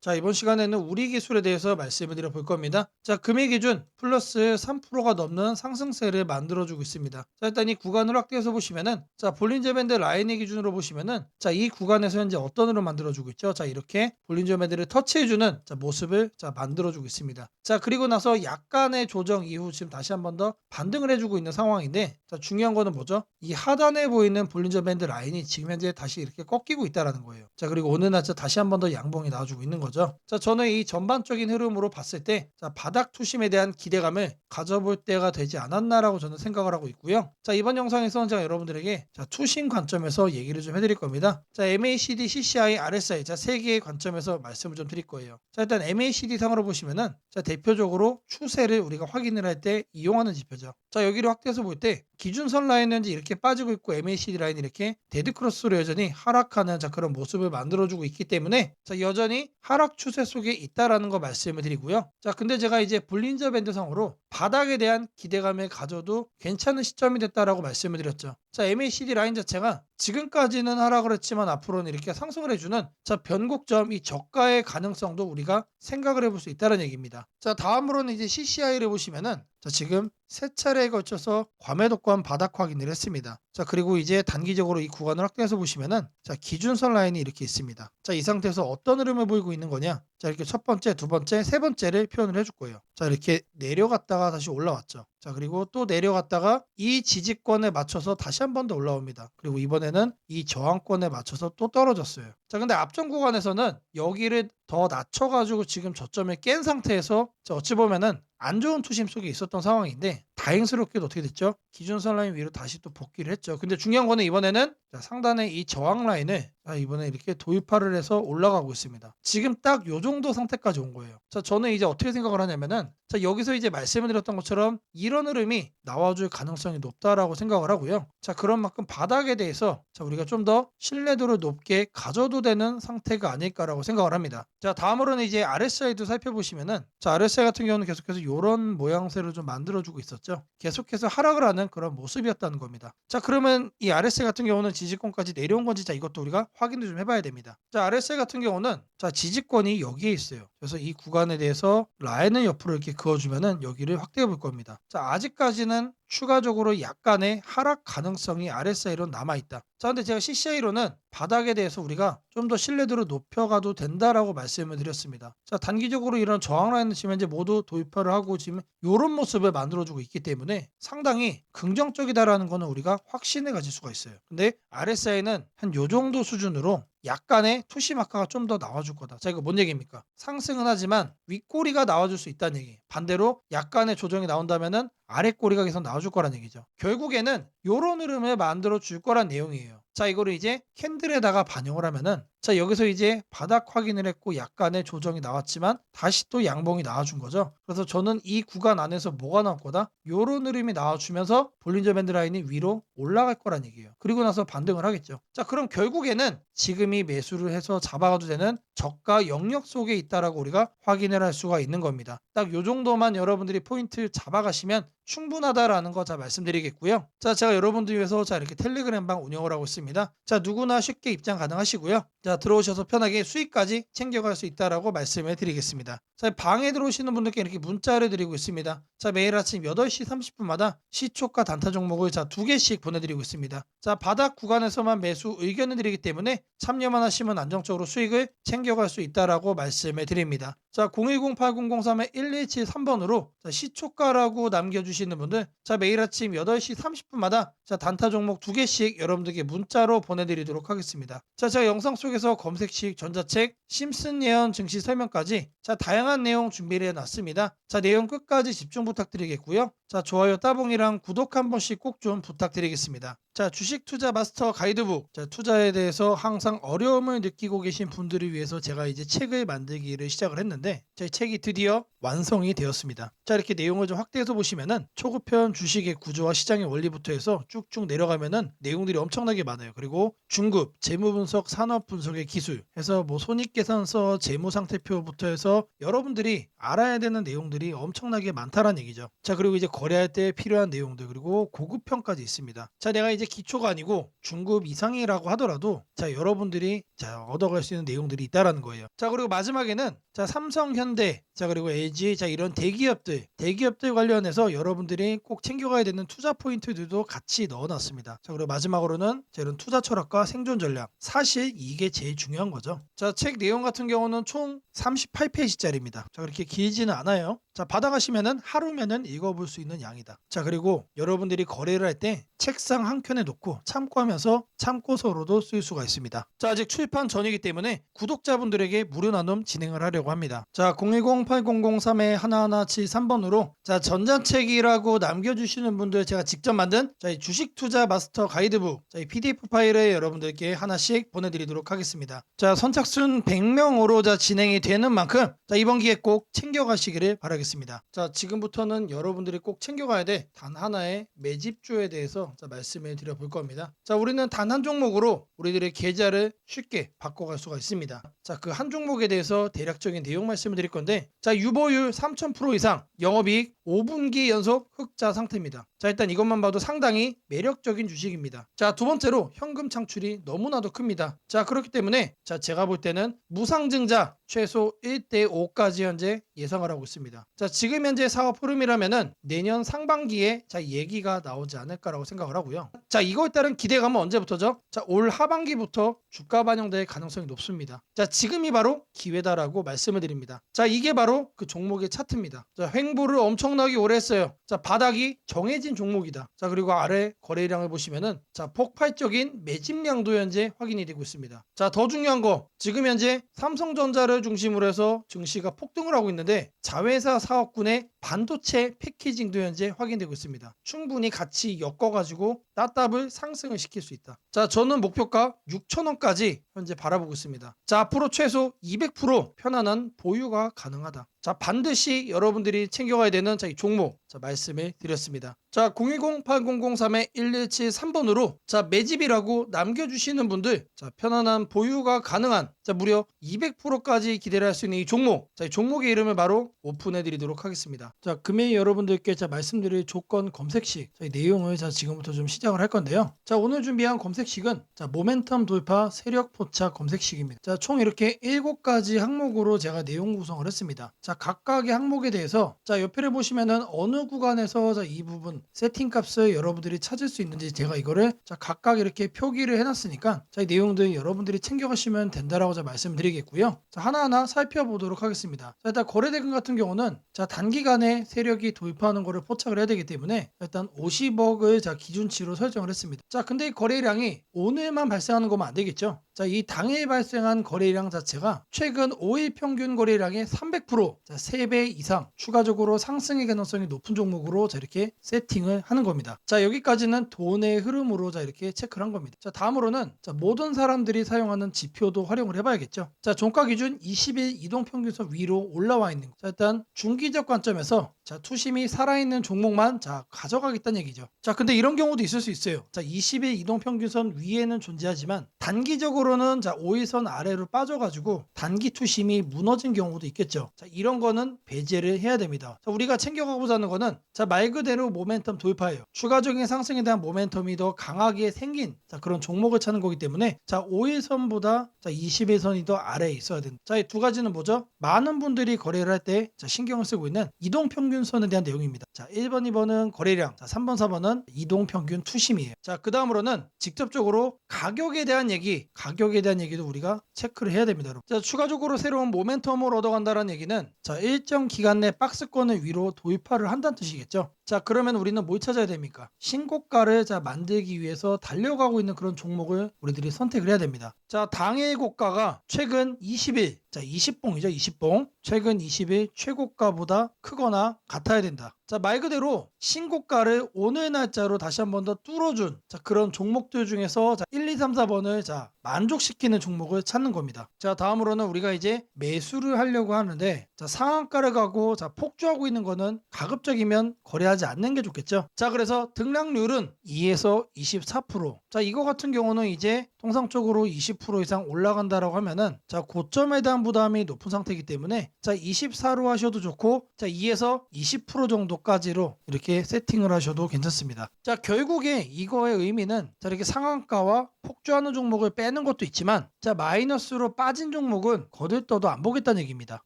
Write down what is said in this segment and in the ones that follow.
자, 이번 시간에는 우리 기술에 대해서 말씀을 드려 볼 겁니다. 자, 금일 기준 플러스 3%가 넘는 상승세를 만들어주고 있습니다. 자, 일단 이 구간을 확대해서 보시면은, 자, 볼린저 밴드 라인의 기준으로 보시면은, 자, 이 구간에서 현재 어떤 흐름 만들어주고 있죠? 자, 이렇게 볼린저 밴드를 터치해주는 자, 모습을 자, 만들어주고 있습니다. 자, 그리고 나서 약간의 조정 이후 지금 다시 한 번 더 반등을 해주고 있는 상황인데, 자, 중요한 거는 뭐죠? 이 하단에 보이는 볼린저 밴드 라인이 지금 현재 다시 이렇게 꺾이고 있다라는 거예요. 자, 그리고 오늘 날짜 다시 한 번 더 양봉이 나와주고 있는 거죠. 자, 저는 이 전반적인 흐름으로 봤을 때, 자, 바닥 투심에 대한 기대감을 가져볼 때가 되지 않았나라고 저는 생각을 하고 있고요. 자, 이번 영상에서는 제가 여러분들에게 자, 투심 관점에서 얘기를 좀 해드릴 겁니다. 자, MACD, CCI, RSI 자, 세 개의 관점에서 말씀을 좀 드릴 거예요. 자, 일단 MACD 상으로 보시면은, 자, 대표적으로 추세를 우리가 확인을 할 때 이용하는 지표죠. 자, 여기를 확대해서 볼 때 기준선 라인은 이제 이렇게 빠지고 있고 MACD 라인이 이렇게 데드크로스로 여전히 하락하는 자, 그런 모습을 만들어주고 있기 때문에, 자, 여전히 하락 추세 속에 있다라는 거 말씀을 드리고요. 자, 근데 제가 이제 볼린저 밴드 상으로 바닥에 대한 기대감을 가져도 괜찮은 시점이 됐다라고 말씀을 드렸죠. 자, MACD 라인 자체가 지금까지는 하락을 했지만 앞으로는 이렇게 상승을 해주는 자, 변곡점, 이 저가의 가능성도 우리가 생각을 해볼 수 있다는 얘기입니다. 자, 다음으로는 이제 CCI를 보시면은, 자, 지금 세 차례에 걸쳐서 과매도권 바닥 확인을 했습니다. 자, 그리고 이제 단기적으로 이 구간을 확대해서 보시면은, 자, 기준선 라인이 이렇게 있습니다. 자, 이 상태에서 어떤 흐름을 보이고 있는 거냐? 자, 이렇게 첫 번째, 두 번째, 세 번째를 표현을 해줄 거예요. 자, 이렇게 내려갔다가 다시 올라왔죠. 자, 그리고 또 내려갔다가 이 지지권에 맞춰서 다시 한 번 더 올라옵니다. 그리고 이번에는 이 저항권에 맞춰서 또 떨어졌어요. 자, 근데 앞전 구간에서는 여기를 더 낮춰가지고 지금 저점을 깬 상태에서, 자, 어찌 보면은 안 좋은 투심 속에 있었던 상황인데, 다행스럽게도 어떻게 됐죠? 기준선 라인 위로 다시 또 복귀를 했죠. 근데 중요한 거는 이번에는, 자, 상단의 이 저항 라인을, 자, 이번에 이렇게 돌파를 해서 올라가고 있습니다. 지금 딱 요 정도 상태까지 온 거예요. 자, 저는 이제 어떻게 생각을 하냐면은, 자, 여기서 이제 말씀을 드렸던 것처럼 이런 흐름이 나와줄 가능성이 높다라고 생각을 하고요. 자, 그런 만큼 바닥에 대해서, 자, 우리가 좀 더 신뢰도를 높게 가져도 되는 상태가 아닐까라고 생각을 합니다. 자, 다음으로는 이제 RSI도 살펴보시면은, 자, RSI 같은 경우는 계속해서 이런 모양새를 좀 만들어주고 있었죠. 계속해서 하락을 하는 그런 모습이었다는 겁니다. 자, 그러면 이 RSI 같은 경우는 지지권까지 내려온 건지, 자, 이것도 우리가 확인을 좀 해봐야 됩니다. 자, RSI 같은 경우는, 자, 지지권이 여기에 있어요. 그래서 이 구간에 대해서 라인을 옆으로 이렇게 그어주면은 여기를 확대해 볼 겁니다. 자, 아직까지는 추가적으로 약간의 하락 가능성이 RSI로 남아있다. 자, 근데 제가 CCI로는 바닥에 대해서 우리가 좀 더 신뢰도를 높여가도 된다라고 말씀을 드렸습니다. 자, 단기적으로 이런 저항 라인을 지금 현재 모두 돌파를 하고 지금 이런 모습을 만들어주고 있기 때문에 상당히 긍정적이다라는 거는 우리가 확신을 가질 수가 있어요. 근데 RSI는 한 요 정도 수준으로 약간의 투시 마카가 좀 더 나와줄 거다. 자, 이거 뭔 얘기입니까? 상승은 하지만 윗꼬리가 나와줄 수 있다는 얘기. 반대로 약간의 조정이 나온다면은 아랫꼬리가 계속 나와줄 거란 얘기죠. 결국에는 요런 흐름을 만들어 줄 거란 내용이에요. 자, 이거를 이제 캔들에다가 반영을 하면은, 자, 여기서 이제 바닥 확인을 했고 약간의 조정이 나왔지만 다시 또 양봉이 나와준 거죠. 그래서 저는 이 구간 안에서 뭐가 나올 거다? 요런 흐름이 나와주면서 볼린저 밴드 라인이 위로 올라갈 거란 얘기예요. 그리고 나서 반등을 하겠죠. 자, 그럼 결국에는 지금이 매수를 해서 잡아가도 되는 저가 영역 속에 있다라고 우리가 확인을 할 수가 있는 겁니다. 딱 요 정도만 여러분들이 포인트 잡아가시면 충분하다라는 거 자 말씀드리겠고요. 자, 제가 여러분들 위해서 자 이렇게 텔레그램방 운영을 하고 있습니다. 자, 누구나 쉽게 입장 가능하시고요. 자, 들어오셔서 편하게 수익까지 챙겨갈 수 있다라고 말씀을 드리겠습니다. 자, 방에 들어오시는 분들께 이렇게 문자를 드리고 있습니다. 자, 매일 아침 8시 30분마다 시초가 단타 종목을 자 2개씩 보내드리고 있습니다. 자, 바닥 구간에서만 매수 의견을 드리기 때문에 참여만 하시면 안정적으로 수익을 챙겨갈 수 있다라고 말씀을 드립니다. 자, 010-8003-1173번으로 자, 시초가라고 남겨주시는 분들, 자, 매일 아침 8시 30분마다 자, 단타 종목 2개씩 여러분들께 문자로 보내드리도록 하겠습니다. 자, 제가 영상 속에서 검색식, 전자책, 심슨 예언 증시 설명까지 자, 다양한 내용 준비를 해놨습니다. 자, 내용 끝까지 집중 부탁드리겠고요. 자, 좋아요, 따봉이랑 구독 한 번씩 꼭 좀 부탁드리겠습니다. 자, 주식 투자 마스터 가이드북. 자, 투자에 대해서 항상 어려움을 느끼고 계신 분들을 위해서 제가 이제 책을 만들기를 시작을 했는데, 제 책이 드디어 완성이 되었습니다. 자, 이렇게 내용을 좀 확대해서 보시면은 초급편 주식의 구조와 시장의 원리부터 해서 쭉쭉 내려가면은 내용들이 엄청나게 많아요. 그리고 중급, 재무 분석, 산업 분석의 기술 해서 뭐 손익계산서, 재무 상태표부터 해서 여러분들이 알아야 되는 내용들이 엄청나게 많다라는 얘기죠. 자, 그리고 이제 거래할 때 필요한 내용들 그리고 고급형까지 있습니다. 자, 내가 이제 기초가 아니고 중급 이상이라고 하더라도 자, 여러분들이 자, 얻어갈 수 있는 내용들이 있다라는 거예요. 자, 그리고 마지막에는 자, 삼성, 현대, 자, 그리고 LG, 자, 이런 대기업들 관련해서 여러분들이 꼭 챙겨가야 되는 투자 포인트들도 같이 넣어놨습니다. 자, 그리고 마지막으로는 자, 이런 투자 철학과 생존 전략. 사실 이게 제일 중요한 거죠. 자, 책 내용 같은 경우는 총 38페이지짜리입니다. 자, 그렇게 길지는 않아요. 자, 받아가시면은 하루면은 읽어볼 수 있는 양이다. 자, 그리고 여러분들이 거래를 할 때 책상 한 켠에 놓고 참고하면서 참고서로도 쓸 수가 있습니다. 자, 아직 출판 전이기 때문에 구독자분들에게 무료 나눔 진행을 하려고 합니다. 자, 010-8003-1173번으로 자, 전자책이라고 남겨주시는 분들 제가 직접 만든 자, 이 주식 투자 마스터 가이드북 자, 이 PDF 파일을 여러분들께 하나씩 보내드리도록 하겠습니다. 자, 선착순 100명으로 자, 진행이 되는 만큼 자, 이번 기회 꼭 챙겨가시기를 바라겠습니다. 자, 지금부터는 여러분들이 꼭 챙겨가야 돼 단 하나의 매집주에 대해서 자, 말씀을 드려볼 겁니다. 자, 우리는 단 한 종목으로 우리들의 계좌를 쉽게 바꿔갈 수가 있습니다. 자, 그 한 종목에 대해서 대략적인 내용 말씀을 드릴 건데 자, 유보율 3000% 이상 영업이익 5분기 연속 흑자 상태입니다. 자, 일단 이것만 봐도 상당히 매력적인 주식입니다. 자, 두 번째로 현금 창출이 너무나도 큽니다. 자, 그렇기 때문에 자, 제가 볼 때는 무상증자 최소 1대5까지 현재 예상을 하고 있습니다. 자, 지금 현재 사업 흐름이라면은 내년 상반기에 자, 얘기가 나오지 않을까라고 생각을 하고요. 자, 이거에 따른 기대감은 언제부터죠? 자, 올 하반기부터 주가 반영될 가능성이 높습니다. 자, 지금이 바로 기회다라고 말씀을 드립니다. 자, 이게 바로 그 종목의 차트입니다. 자, 횡보를 엄청나게 오래 했어요. 자, 바닥이 정해진 종목이다. 자, 그리고 아래 거래량을 보시면은 자, 폭발적인 매집량도 현재 확인이 되고 있습니다. 자, 더 중요한 거 지금 현재 삼성전자를 중심으로 해서 증시가 폭등을 하고 있는데 자회사 사업군의 반도체 패키징도 현재 확인되고 있습니다. 충분히 같이 엮어가지고 따답을 상승을 시킬 수 있다. 자, 저는 목표가 6,000원까지 현재 바라보고 있습니다. 자, 앞으로 최소 200% 편안한 보유가 가능하다. 자, 반드시 여러분들이 챙겨가야 되는 자, 이 종목 자, 말씀을 드렸습니다. 자, 010-8003-1173번으로 자, 매집이라고 남겨주시는 분들 자, 편안한 보유가 가능한 자, 무려 200%까지 기대를 할 수 있는 이 종목 자, 이 종목의 이름을 바로 오픈해 드리도록 하겠습니다. 자, 금일 여러분들께 자, 말씀드릴 조건 검색식 자, 이 내용을 자, 지금부터 좀 시작을 할 건데요. 자, 오늘 준비한 검색식은 자, 모멘텀 돌파 세력 포착 검색식입니다. 자, 총 이렇게 7가지 항목으로 제가 내용 구성을 했습니다. 자, 각각의 항목에 대해서 자, 옆에를 보시면은 어느 구간에서 자, 이 부분 세팅 값을 여러분들이 찾을 수 있는지 제가 이거를 자, 각각 이렇게 표기를 해놨으니까 자, 이 내용들 여러분들이 챙겨가시면 된다라고 자, 말씀드리겠고요. 자, 하나하나 살펴보도록 하겠습니다. 자, 일단 거래대금 같은 경우는 자, 단기간에 세력이 돌파하는 거를 포착을 해야 되기 때문에 일단 50억을 자, 기준치로 설정을 했습니다. 자, 근데 이 거래량이 오늘만 발생하는 거면 안 되겠죠. 자, 이 당일 발생한 거래량 자체가 최근 5일 평균 거래량의 300% 자, 3배 이상 추가적으로 상승의 가능성이 높은 종목으로 자, 이렇게 세팅을 하는 겁니다. 자, 여기까지는 돈의 흐름으로 자, 이렇게 체크를 한 겁니다. 자, 다음으로는 자, 모든 사람들이 사용하는 지표도 활용을 해봐야겠죠. 자, 종가 기준 20일 이동평균선 위로 올라와 있는 거. 자, 일단 중기적 관점에서 자, 투심이 살아있는 종목만 자, 가져가겠다는 얘기죠. 자, 근데 이런 경우도 있을 수 있어요. 자, 20일 이동평균선 위에는 존재하지만 단기적으로는 자, 5일선 아래로 빠져가지고 단기 투심이 무너진 경우도 있겠죠. 자, 이런 거는 배제를 해야 됩니다. 자, 우리가 챙겨가고자 하는 거는 자, 말 그대로 모멘텀 돌파예요. 추가적인 상승에 대한 모멘텀이 더 강하게 생긴 자, 그런 종목을 찾는 거기 때문에 자, 5일선보다 자, 20일선이 더 아래에 있어야 된다. 자, 이 두 가지는 뭐죠? 많은 분들이 거래를 할 때 신경을 쓰고 있는 이동평균선에 대한 내용입니다. 자, 1번, 2번은 거래량, 자, 3번, 4번은 이동평균 투심이에요. 자, 그 다음으로는 직접적으로 가격에 대한 얘기도 우리가 체크를 해야 됩니다. 여러분. 자, 추가적으로 새로운 모멘텀을 얻어간다는 얘기는 자, 일정 기간 내 박스권을 위로 돌파를 한다는 뜻이겠죠. 자, 그러면 우리는 뭘 찾아야 됩니까? 신고가를 자, 만들기 위해서 달려가고 있는 그런 종목을 우리들이 선택을 해야 됩니다. 자, 당일 고가가 최근 20일 자, 20봉이죠. 20봉. 최근 20일 최고가보다 크거나 같아야 된다. 자, 말 그대로 신고가를 오늘 날짜로 다시 한 번 더 뚫어준 자, 그런 종목들 중에서 자, 1, 2, 3, 4번을 자, 만족시키는 종목을 찾는 겁니다. 자, 다음으로는 우리가 이제 매수를 하려고 하는데 자, 상한가를 가고 자, 폭주하고 있는 거는 가급적이면 거래하지 않는 게 좋겠죠. 자, 그래서 등락률은 2에서 24%, 자, 이거 같은 경우는 이제 통상적으로 20% 이상 올라간다라고 하면은 자, 고점에 대한 부담이 높은 상태이기 때문에 자, 24로 하셔도 좋고 자, 2에서 20% 정도까지로 이렇게 세팅을 하셔도 괜찮습니다. 자, 결국에 이거의 의미는 자, 이렇게 상한가와 폭주하는 종목을 빼는 것도 있지만 자, 마이너스로 빠진 종목은 거들떠도 안 보겠다는 얘기입니다.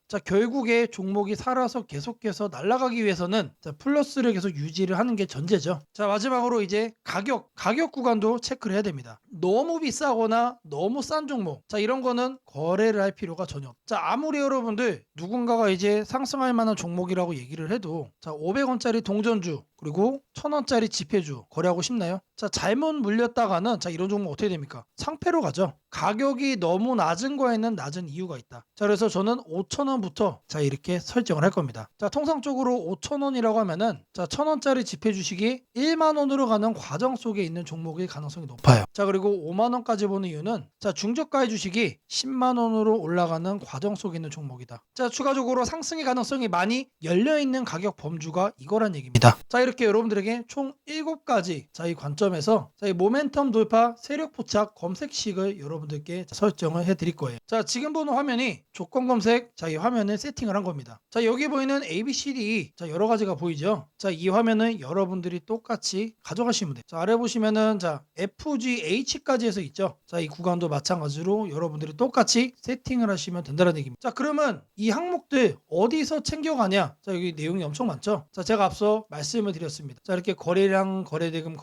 자, 결국에 종목이 살아서 계속해서 날아가기 위해서는 자, 플러스를 계속 유지를 하는 게 전제죠. 자, 마지막으로 이제 가격 구간도 체크를 해야 됩니다. 너무 비싸거나 너무 싼 종목 자, 이런 거는 거래를 할 필요가 전혀 없죠. 자, 아무리 여러분들 누군가가 이제 상승할 만한 종목이라고 얘기를 해도 자, 500원짜리 동전주 그리고 1000원짜리 지폐주 거래하고 싶나요? 자, 잘못 물렸다가는 자, 이런 종목 어떻게 됩니까? 상패로 가죠. 가격이 너무 낮은 거에는 낮은 이유가 있다. 자, 그래서 저는 5,000원부터 자, 이렇게 설정을 할 겁니다. 자, 통상적으로 5,000원이라고 하면은 자, 1000원짜리 지폐 주식이 1만 원으로 가는 과정 속에 있는 종목일 가능성이 높아요. 자, 그리고 5만 원까지 보는 이유는 자, 중저가의 주식이 10만 원으로 올라가는 과정 속에 있는 종목이다. 자, 추가적으로 상승의 가능성이 많이 열려 있는 가격 범주가 이거란 얘기입니다. 자, 이렇게 여러분들에게 총 7가지 자, 이 관점에서 자, 이 모멘텀 돌파 세력 포착 검색식을 여러분들께 설정을 해 드릴 거예요. 자, 지금 보는 화면이 조건 검색 자, 이 화면을 세팅을 한 겁니다. 자, 여기 보이는 ABCD 자, 여러 가지가 보이죠? 자, 이 화면은 여러분들이 똑같이 가져가시면 돼요. 자, 아래 보시면은 자, FGH까지 해서 있죠? 자, 이 구간도 마찬가지로 여러분들이 똑같이 세팅을 하시면 된다는 얘기입니다. 자, 그러면 이 항목들 어디서 챙겨가냐? 자, 여기 내용이 엄청 많죠? 자, 제가 앞서 말씀을 드렸습니다. 자, 이렇게 거래량, 거래대금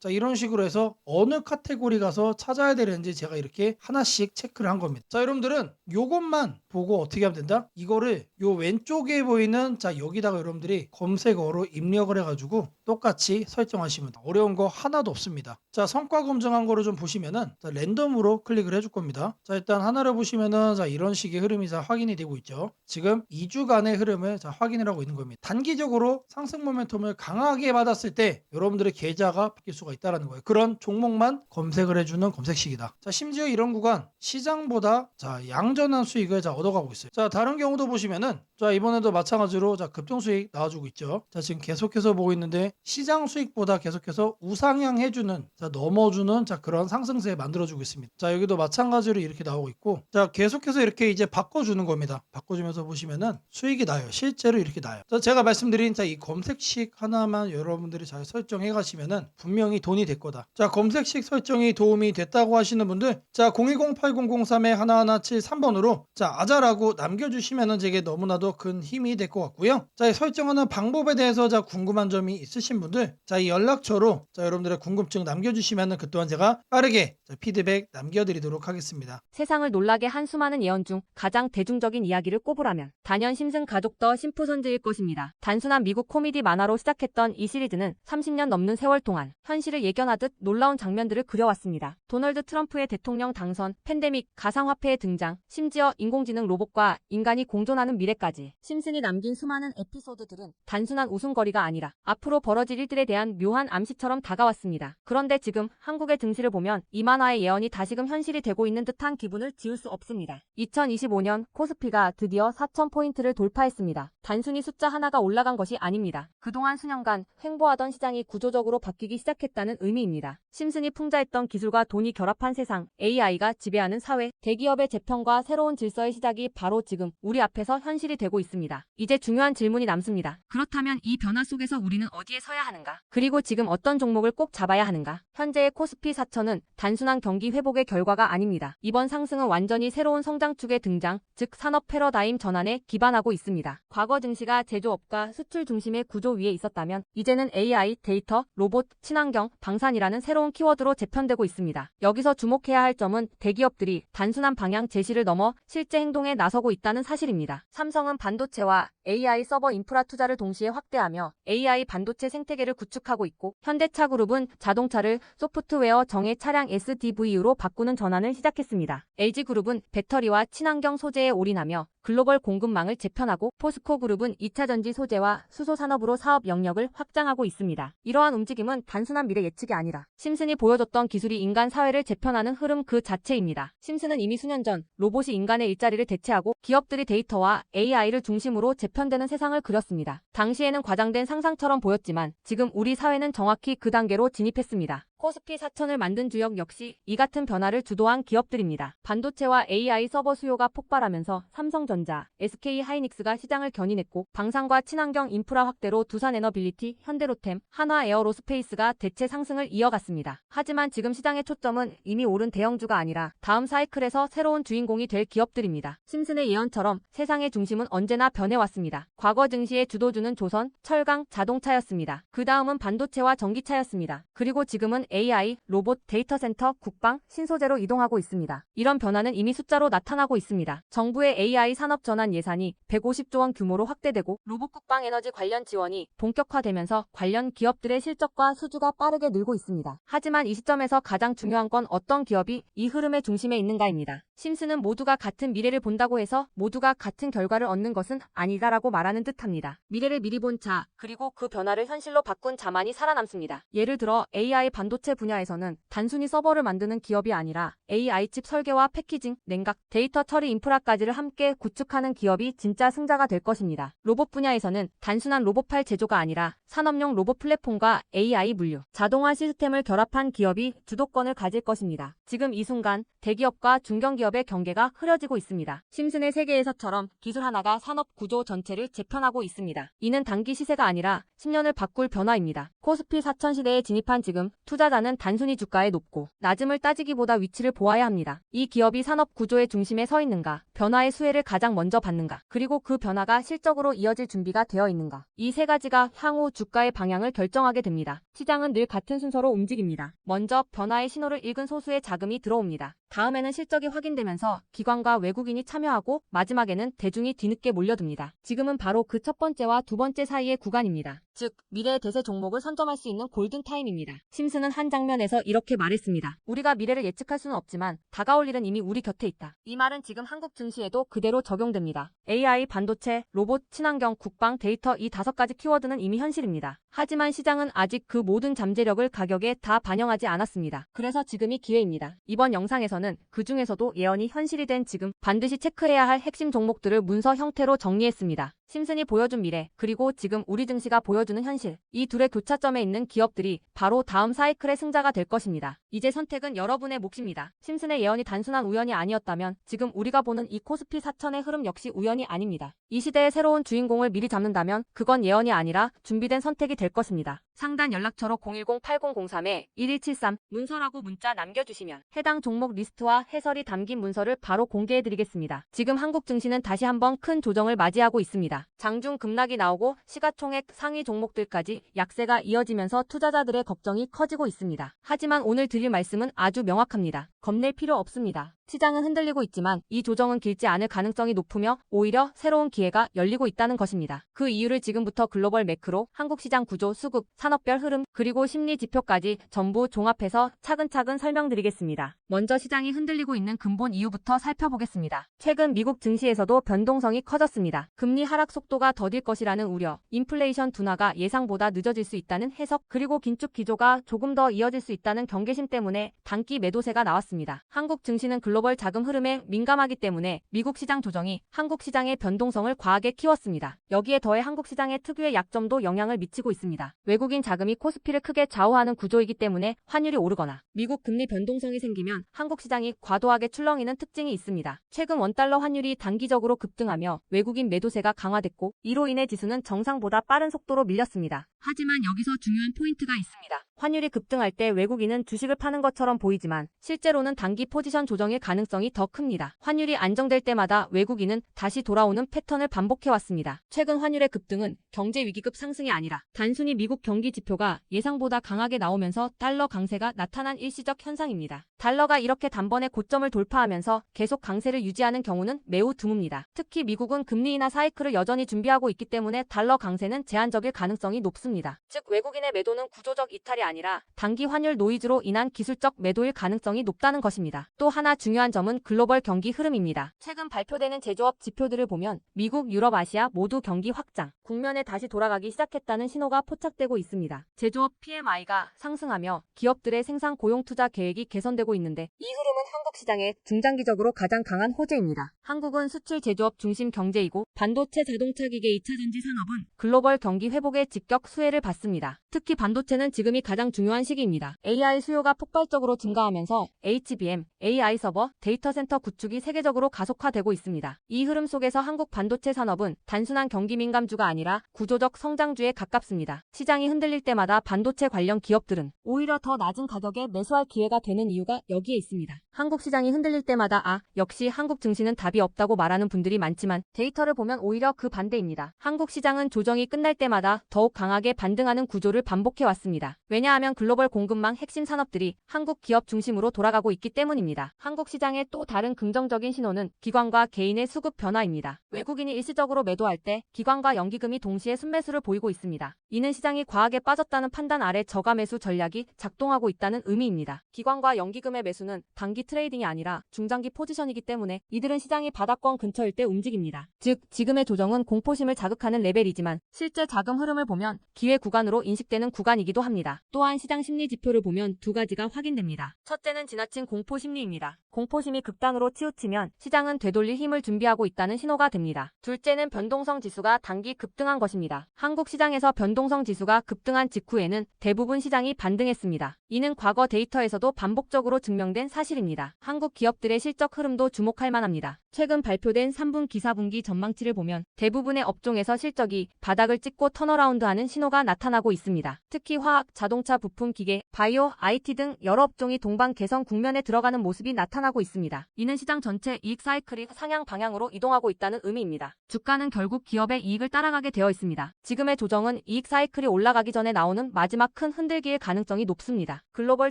자, 이런 식으로 해서 어느 카테고리 가서 찾아야 되는지 제가 이렇게 하나씩 체크를 한 겁니다. 자, 여러분들은 요것만 보고 어떻게 하면 된다? 이거를 요 왼쪽에 보이는 자, 여기다가 여러분들이 검색어로 입력을 해가지고 똑같이 설정하시면 돼요. 어려운 거 하나도 없습니다. 자, 성과 검증한 거를 좀 보시면은 자, 랜덤으로 클릭을 해줄 겁니다. 자, 일단 하나를 보시면은 자, 이런 식의 흐름이 자, 확인이 되고 있죠. 지금 2주간의 흐름을 자, 확인을 하고 있는 겁니다. 단기적으로 상승 모멘텀을 강하게 받았을 때 여러분들의 계좌가 바뀔 수가 있다는 거예요. 그런 종목만 검색을 해주는 검색식이다. 자, 심지어 이런 구간 시장보다 자, 양전한 수익을 자, 얻어가고 있어요. 자, 다른 경우도 보시면은 자, 이번에도 마찬가지로 자, 급등 수익 나와주고 있죠. 자, 지금 계속해서 보고 있는데 시장 수익보다 계속해서 우상향 해주는 자, 넘어주는 자, 그런 상승세 만들어주고 있습니다. 자, 여기도 마찬가지로 이렇게 나오고 있고 자, 계속해서 이렇게 이제 바꿔주는 겁니다. 바꿔주면서 보시면은 수익이 나요. 실제로 이렇게 나요. 자, 제가 말씀드린 자, 이 검색식 하나만 여러분들이 잘 설정해 가시면은 분명히 돈이 될 거다. 자, 검색식 설정이 도움이 됐다고 하시는 분들 자, 010-8003-1173번으로 자, 아자라고 남겨주시면은 제게 너무나도 큰 힘이 될 것 같고요. 자, 이 설정하는 방법에 대해서 자, 궁금한 점이 있으신 분들 자, 이 연락처로 자, 여러분들의 궁금증 남겨주시면은 그 또한 제가 빠르게 자, 피드백 남겨드리도록 하겠습니다. 세상을 놀라게 한 수많은 예언 중 가장 대중적인 이야기를 꼽으라면 단연 심슨 가족 더 심프손즈일 것입니다. 단순한 미국 코미디 만화로 시작했던 이 시리즈는 30년 넘는 세월 동안 현실을 예견하듯 놀라운 장면들을 그려왔습니다. 도널드 트럼프의 대통령 당선, 팬데믹, 가상화폐의 등장, 심지어 인공지능 로봇과 인간이 공존하는 미래까지 심슨이 남긴 수많은 에피소드들은 단순한 웃음거리가 아니라 앞으로 벌어질 일들에 대한 묘한 암시처럼 다가왔습니다. 그런데 지금 한국의 등실을 보면 이 만화의 예언이 다시금 현실이 되고 있는 듯한 기분을 지울 수 없습니다. 2025년 코스피가 드디어 4,000포인트를 돌파했습니다. 단순히 숫자 하나가 올라간 것이 아닙니다. 그동안 수년간 횡보하던 시장이 구조적으로 바뀌기 시작했다는 의미입니다. 심슨이 풍자했던 기술과 돈이 결합한 세상, AI가 지배하는 사회, 대기업의 재편과 새로운 질서의 시작이 바로 지금 우리 앞에서 현실이 되고 있습니다. 이제 중요한 질문이 남습니다. 그렇다면 이 변화 속에서 우리는 어디에 서야 하는가? 그리고 지금 어떤 종목을 꼭 잡아야 하는가? 현재의 코스피 4천은 단순한 경기 회복의 결과가 아닙니다. 이번 상승은 완전히 새로운 성장축의 등장, 즉 산업 패러다임 전환에 기반하고 있습니다. 과거 증시가 제조업과 수출 중심의 구조 위에 있었다면 이제는 AI, 데이터, 로봇, 친환경, 방산이라는 새로운 키워드로 재편되고 있습니다. 여기서 주목해야 할 점은 대기업들이 단순한 방향 제시를 넘어 실제 행동에 나서고 있다는 사실입니다. 삼성은 반도체와 AI 서버 인프라 투자를 동시에 확대하며 AI 반도체 생태계를 구축하고 있고 현대차그룹은 자동차를 소프트웨어 정예 차량 SDV로 바꾸는 전환을 시작했습니다. LG그룹은 배터리와 친환경 소재에 올인하며 글로벌 공급망을 재편하고 포스코 그룹은 2차 전지 소재와 수소 산업으로 사업 영역을 확장하고 있습니다. 이러한 움직임은 단순한 미래 예측이 아니라 심슨이 보여줬던 기술이 인간 사회를 재편하는 흐름 그 자체입니다. 심슨은 이미 수년 전 로봇이 인간의 일자리를 대체하고 기업들이 데이터와 AI를 중심으로 재편되는 세상을 그렸습니다. 당시에는 과장된 상상처럼 보였지만 지금 우리 사회는 정확히 그 단계로 진입했습니다. 코스피 4000을 만든 주역 역시 이 같은 변화를 주도한 기업들입니다. 반도체와 AI 서버 수요가 폭발하면서 삼성전자, SK하이닉스가 시장을 견인했고 방산과 친환경 인프라 확대로 두산에너빌리티, 현대로템, 한화에어로스페이스가 대체 상승을 이어갔습니다. 하지만 지금 시장의 초점은 이미 오른 대형주가 아니라 다음 사이클에서 새로운 주인공이 될 기업들입니다. 심슨의 예언처럼 세상의 중심은 언제나 변해왔습니다. 과거 증시의 주도주는 조선, 철강, 자동차였습니다. 그 다음은 반도체와 전기차였습니다. 그리고 지금은 AI, 로봇, 데이터 센터, 국방, 신소재로 이동하고 있습니다. 이런 변화는 이미 숫자로 나타나고 있습니다. 정부의 AI 산업 전환 예산이 150조 원 규모로 확대되고 로봇 국방 에너지 관련 지원이 본격화되면서 관련 기업들의 실적과 수주가 빠르게 늘고 있습니다. 하지만 이 시점에서 가장 중요한 건 어떤 기업이 이 흐름의 중심에 있는가입니다. 심슨은 모두가 같은 미래를 본다고 해서 모두가 같은 결과를 얻는 것은 아니다라고 말하는 듯합니다. 미래를 미리 본 자, 그리고 그 변화를 현실로 바꾼 자만이 살아남습니다. 예를 들어 AI 반도체 분야에서는 단순히 서버를 만드는 기업이 아니라 AI 칩 설계와 패키징, 냉각, 데이터 처리 인프라까지를 함께 구축하는 기업이 진짜 승자가 될 것입니다. 로봇 분야에서는 단순한 로봇팔 제조가 아니라 산업용 로봇 플랫폼과 AI 물류, 자동화 시스템을 결합한 기업이 주도권을 가질 것입니다. 지금 이 순간 대기업과 중견기업의 경계가 흐려지고 있습니다. 심슨의 세계에서처럼 기술 하나가 산업 구조 전체를 재편하고 있습니다. 이는 단기 시세가 아니라 10년을 바꿀 변화입니다. 코스피 4000 시대에 진입한 지금 투자자는 단순히 주가의 높고 낮음을 따지기보다 위치를 보아야 합니다. 이 기업이 산업 구조의 중심에 서 있는가, 변화의 수혜를 가장 먼저 받는가, 그리고 그 변화가 실적으로 이어질 준비가 되어 있는가. 이 세 가지가 향후 주가의 방향을 결정하게 됩니다. 시장은 늘 같은 순서로 움직입니다. 먼저 변화의 신호를 읽은 소수의 자금이 들어옵니다. 다음에는 실적이 확인되면서 기관과 외국인이 참여하고 마지막에는 대중이 뒤늦게 몰려듭니다. 지금은 바로 그 첫 번째와 두 번째 사이의 구간입니다. 즉, 미래의 대세 종목을 선점할 수 있는 골든타임입니다. 심슨은 한 장면에서 이렇게 말했습니다. 우리가 미래를 예측할 수는 없지만 다가올 일은 이미 우리 곁에 있다. 이 말은 지금 한국 증시에도 그대로 적용됩니다. AI, 반도체, 로봇, 친환경, 국방, 데이터 이 5가지 키워드는 이미 현실입니다. 하지만 시장은 아직 그 모든 잠재력을 가격에 다 반영하지 않았습니다. 그래서 지금이 기회입니다. 이번 영상에서는 그 중에서도 예언이 현실이 된 지금 반드시 체크해야 할 핵심 종목들을 문서 형태로 정리했습니다. 심슨이 보여준 미래, 그리고 지금 우리 증시가 보여주는 현실. 이 둘의 교차점에 있는 기업들이 바로 다음 사이클의 승자가 될 것입니다. 이제 선택은 여러분의 몫입니다. 심슨의 예언이 단순한 우연이 아니었다면 지금 우리가 보는 이 코스피 4000의 흐름 역시 우연이 아닙니다. 이 시대의 새로운 주인공을 미리 잡는다면 그건 예언이 아니라 준비된 선택이 될 것입니다. 상단 연락처로 010-8003-1173 문서라고 문자 남겨주시면 해당 종목 리스트와 해설이 담긴 문서를 바로 공개해드리겠습니다. 지금 한국 증시는 다시 한번 큰 조정을 맞이하고 있습니다. 장중 급락이 나오고 시가총액 상위 종목들까지 약세가 이어지면서 투자자들의 걱정이 커지고 있습니다. 하지만 오늘 드릴 말씀은 아주 명확합니다. 겁낼 필요 없습니다. 시장은 흔들리고 있지만 이 조정은 길지 않을 가능성이 높으며 오히려 새로운 기회가 열리고 있다는 것입니다. 그 이유를 지금부터 글로벌 매크로, 한국 시장 구조, 수급, 산업별 흐름, 그리고 심리 지표까지 전부 종합해서 차근차근 설명드리겠습니다. 먼저 시장이 흔들리고 있는 근본 이유부터 살펴보겠습니다. 최근 미국 증시에서도 변동성이 커졌습니다. 금리 하락 속도가 더딜 것이라는 우려, 인플레이션 둔화가 예상보다 늦어질 수 있다는 해석, 그리고 긴축 기조가 조금 더 이어질 수 있다는 경계심 때문에 단기 매도세가 나왔습니다. 한국 증시는 글로벌 자금 흐름에 민감하기 때문에 미국 시장 조정이 한국 시장의 변동성을 과하게 키웠습니다. 여기에 더해 한국 시장의 특유의 약점도 영향을 미치고 있습니다. 외국인 자금이 코스피를 크게 좌우하는 구조이기 때문에 환율이 오르거나 미국 금리 변동성이 생기면 한국 시장이 과도하게 출렁이는 특징이 있습니다. 최근 원달러 환율이 단기적으로 급등하며 외국인 매도세가 강화됐고 이로 인해 지수는 정상보다 빠른 속도로 밀렸습니다. 하지만 여기서 중요한 포인트가 있습니다. 환율이 급등할 때 외국인은 주식을 파는 것처럼 보이지만 실제로는 단기 포지션 조정일 가능성이 더 큽니다. 환율이 안정될 때마다 외국인은 다시 돌아오는 패턴을 반복해왔습니다. 최근 환율의 급등은 경제 위기급 상승이 아니라 단순히 미국 경기 지표가 예상보다 강하게 나오면서 달러 강세가 나타난 일시적 현상입니다. 달러가 이렇게 단번에 고점을 돌파하면서 계속 강세를 유지하는 경우는 매우 드뭅니다. 특히 미국은 금리 인하 사이클을 여전히 준비하고 있기 때문에 달러 강세는 제한적일 가능성이 높습니다. 즉 외국인의 매도는 구조적 이탈이 아니라 단기 환율 노이즈로 인한 기술적 매도일 가능성이 높다는 것입니다. 또 하나 중요한 중요한 점은 글로벌 경기 흐름입니다. 최근 발표되는 제조업 지표들을 보면 미국, 유럽, 아시아 모두 경기 확장, 국면에 다시 돌아가기 시작했다는 신호가 포착되고 있습니다. 제조업 PMI가 상승하며 기업들의 생산 고용 투자 계획이 개선되고 있는데 이 흐름은 한국 시장에 중장기적으로 가장 강한 호재입니다. 한국은 수출 제조업 중심 경제이고 반도체, 자동차 기계, 2차 전지 산업은 글로벌 경기 회복에 직격 수혜를 받습니다. 특히 반도체는 지금이 가장 중요한 시기입니다. AI 수요가 폭발적으로 증가하면서 HBM, AI 서버, 데이터 센터 구축이 세계적으로 가속화되고 있습니다. 이 흐름 속에서 한국 반도체 산업은 단순한 경기 민감주가 아니라 구조적 성장주에 가깝습니다. 시장이 흔들릴 때마다 반도체 관련 기업들은 오히려 더 낮은 가격에 매수할 기회가 되는 이유가 여기에 있습니다. 한국 시장이 흔들릴 때마다 역시 한국 증시는 답이 없다고 말하는 분들이 많지만 데이터를 보면 오히려 그 반대입니다. 한국 시장은 조정이 끝날 때마다 더욱 강하게 반등하는 구조를 반복해왔습니다. 왜냐하면 글로벌 공급망 핵심 산업들이 한국 기업 중심으로 돌아가고 있기 때문입니다. 한국 시장의 또 다른 긍정적인 신호는 기관과 개인의 수급 변화입니다. 외국인이 일시적으로 매도할 때 기관과 연기금이 동시에 순매수를 보이고 있습니다. 이는 시장이 과하게 빠졌다는 판단 아래 저가 매수 전략이 작동하고 있다는 의미입니다. 기관과 연기금의 매수는 단기 트레이딩이 아니라 중장기 포지션이기 때문에 이들은 시장이 바닥권 근처일 때 움직입니다. 즉, 지금의 조정은 공포심을 자극하는 레벨이지만 실제 자금 흐름을 보면 기회 구간으로 인식되는 구간이기도 합니다. 또한 시장 심리 지표를 보면 두 가지가 확인됩니다. 첫째는 지나친 공포 심리입니다. 공포심이 극단으로 치우치면 시장은 되돌릴 힘을 준비하고 있다는 신호가 됩니다. 둘째는 변동성 지수가 단기 급등한 것입니다. 한국 시장에서 변동성 지수가 급등한 직후에는 대부분 시장이 반등했습니다. 이는 과거 데이터에서도 반복적으로 증명된 사실입니다. 한국 기업들의 실적 흐름도 주목할 만합니다. 최근 발표된 3분기 4분기 전망치를 보면 대부분의 업종에서 실적이 바닥을 찍고 턴어라운드하는 신호가 나타나고 있습니다. 특히 화학, 자동차, 부품, 기계, 바이오, IT 등 여러 업종이 동반 개선 국면에 들어가는 모습이 나타나고 있습니다. 이는 시장 전체 이익 사이클이 상향 방향으로 이동하고 있다는 의미입니다. 주가는 결국 기업의 이익을 따라가게 되어 있습니다. 지금의 조정은 이익 사이클이 올라가기 전에 나오는 마지막 큰 흔들기일 가능성이 높습니다. 글로벌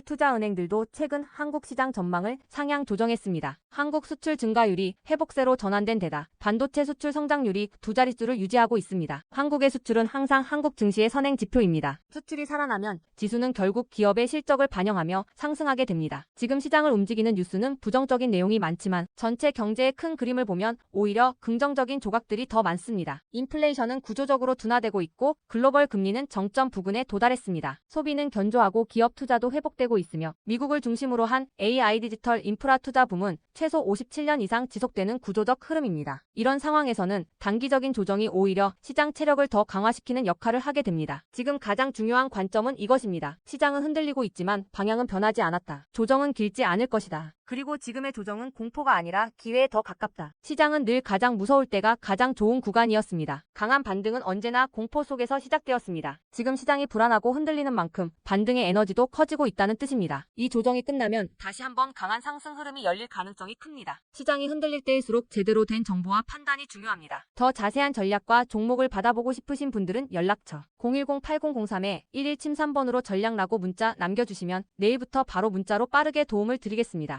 투자은행들도 최근 한국 시장 전망을 상향 조정했습니다. 한국 수출 증가율이 회복세로 전환된 데다 반도체 수출 성장률이 두 자릿수를 유지하고 있습니다. 한국의 수출은 항상 한국 증시의 선행 지표입니다. 수출이 살아나면 지수는 결국 기업의 실적을 반영하며 상승하게 됩니다. 지금 시장을 움직이는 뉴스는 부정적인 내용이 많지만 전체 경제의 큰 그림을 보면 오히려 긍정적인 조각들이 더 많습니다. 인플레이션은 구조적으로 둔화되고 있고 글로벌 금리는 정점 부근에 도달했습니다. 소비는 견조하고 기업 투자도 회복되고 있으며 미국을 중심으로 한 AI 디지털 인프라 투자 붐은 최소 57년 이상 지속되는 구조적 흐름입니다. 이런 상황에서는 단기적인 조정이 오히려 시장 체력을 더 강화시키는 역할을 하게 됩니다. 지금 가장 중요한 관점은 이것입니다. 시장은 흔들리고 있지만 방향은 변하지 않았다. 조정은 길지 않을 것이다. 그리고 지금의 조정은 공포가 아니라 기회에 더 가깝다. 시장은 늘 가장 무서울 때가 가장 좋은 구간이었습니다. 강한 반등은 언제나 공포 속에서 시작되었습니다. 지금 시장이 불안하고 흔들리는 만큼 반등의 에너지도 커지고 있다는 뜻입니다. 이 조정이 끝나면 다시 한번 강한 상승 흐름이 열릴 가능성이 큽니다. 시장이 흔들릴 때일수록 제대로 된 정보와 판단이 중요합니다. 더 자세한 전략과 종목을 받아보고 싶으신 분들은 연락처 010-8003-1173번으로 전략 라고 문자 남겨주시면 내일부터 바로 문자로 빠르게 도움을 드리겠습니다.